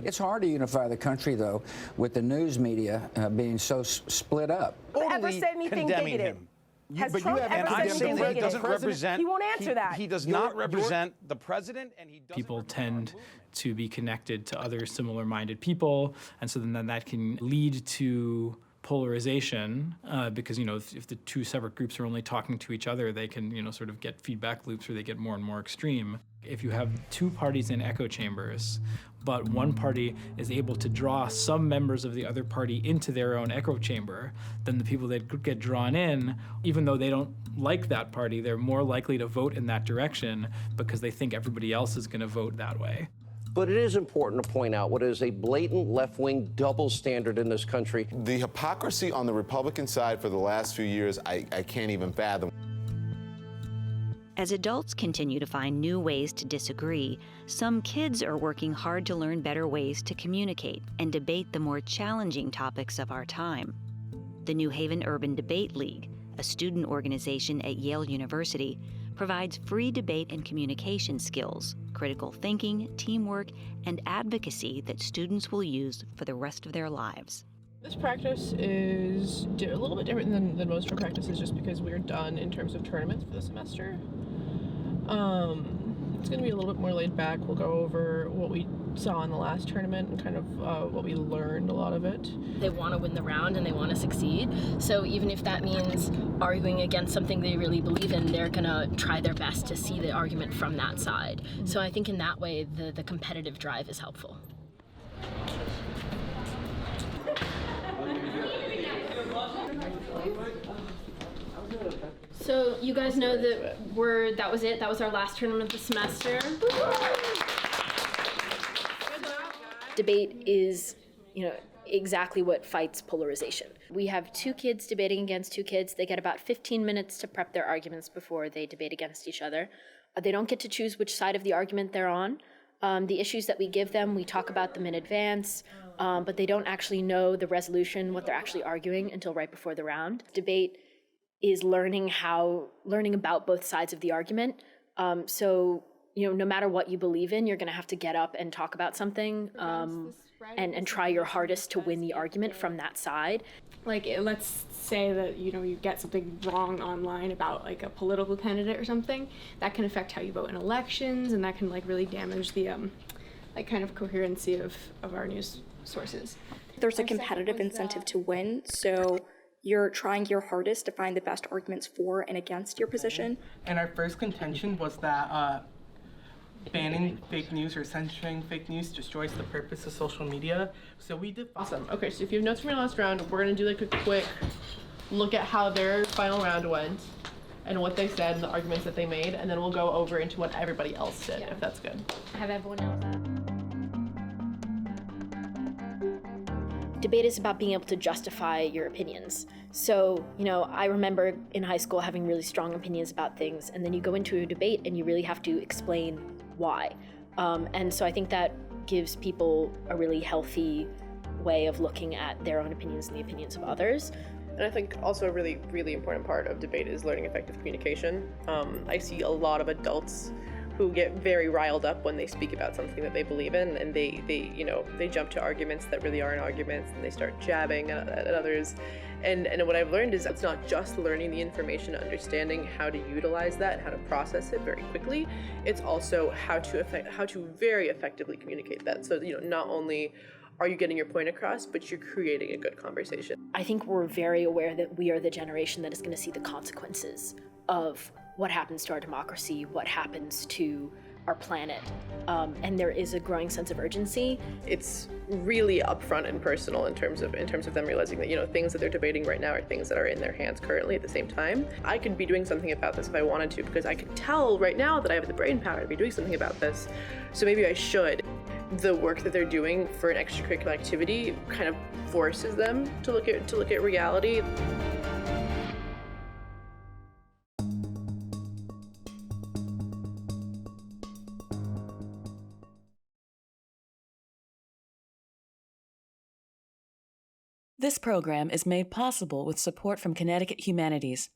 It's hard to unify the country, though, with the news media being so split up. Ever said anything bigoted? Has Trump ever said anything bigoted? He doesn't represent. He won't answer that. He does not represent the president, and he doesn't. People tend to be connected to other similar-minded people, and so then that can lead to polarization because, you know, if the two separate groups are only talking to each other, they can, you know, sort of get feedback loops where they get more and more extreme. If you have two parties in echo chambers, but one party is able to draw some members of the other party into their own echo chamber, then the people that get drawn in, even though they don't like that party, they're more likely to vote in that direction because they think everybody else is going to vote that way. But it is important to point out what is a blatant left-wing double standard in this country. The hypocrisy on the Republican side for the last few years, I can't even fathom. As adults continue to find new ways to disagree, some kids are working hard to learn better ways to communicate and debate the more challenging topics of our time. The New Haven Urban Debate League, a student organization at Yale University, provides free debate and communication skills, critical thinking, teamwork, and advocacy that students will use for the rest of their lives. This practice is a little bit different than most of our practices just because we're done in terms of tournaments for the semester. It's going to be a little bit more laid back. We'll go over what we saw in the last tournament and kind of what we learned, a lot of it. They want to win the round and they want to succeed. So even if that means arguing against something they really believe in, they're going to try their best to see the argument from that side. So I think in that way, the competitive drive is helpful. So you guys know that that was it. That was our last tournament of the semester. Debate is, you know, exactly what fights polarization. We have two kids debating against two kids. They get about 15 minutes to prep their arguments before they debate against each other. They don't get to choose which side of the argument they're on. The issues that we give them, we talk about them in advance, but they don't actually know the resolution, what they're actually arguing until right before the round. Debate is learning about both sides of the argument. So, you know, no matter what you believe in, you're going to have to get up and talk about something and try your hardest to win the argument from that side. Like, let's say that, you know, you get something wrong online about like a political candidate or something, that can affect how you vote in elections, and that can like really damage the like kind of coherency of our news sources. There's a competitive incentive to win, so you're trying your hardest to find the best arguments for and against your position. And our first contention was that banning fake news or censoring fake news destroys the purpose of social media. So we did. Awesome. Okay, so if you have notes from your last round, we're gonna do like a quick look at how their final round went and what they said and the arguments that they made, and then we'll go over into what everybody else did, if that's good. Have everyone else that? Debate is about being able to justify your opinions. So, you know, I remember in high school having really strong opinions about things, and then you go into a debate and you really have to explain why. And so I think that gives people a really healthy way of looking at their own opinions and the opinions of others. And I think also a really, really important part of debate is learning effective communication. I see a lot of adults who get very riled up when they speak about something that they believe in, and they jump to arguments that really aren't arguments, and they start jabbing at others. And what I've learned is it's not just learning the information, understanding how to utilize that, how to process it very quickly. It's also how to very effectively communicate that. So, you know, not only are you getting your point across, but you're creating a good conversation. I think we're very aware that we are the generation that is going to see the consequences of what happens to our democracy, what happens to our planet, and there is a growing sense of urgency. It's really upfront and personal in terms of them realizing that, you know, things that they're debating right now are things that are in their hands currently at the same time. I could be doing something about this if I wanted to, because I could tell right now that I have the brain power to be doing something about this, so maybe I should. The work that they're doing for an extracurricular activity kind of forces them to look at reality. This program is made possible with support from Connecticut Humanities.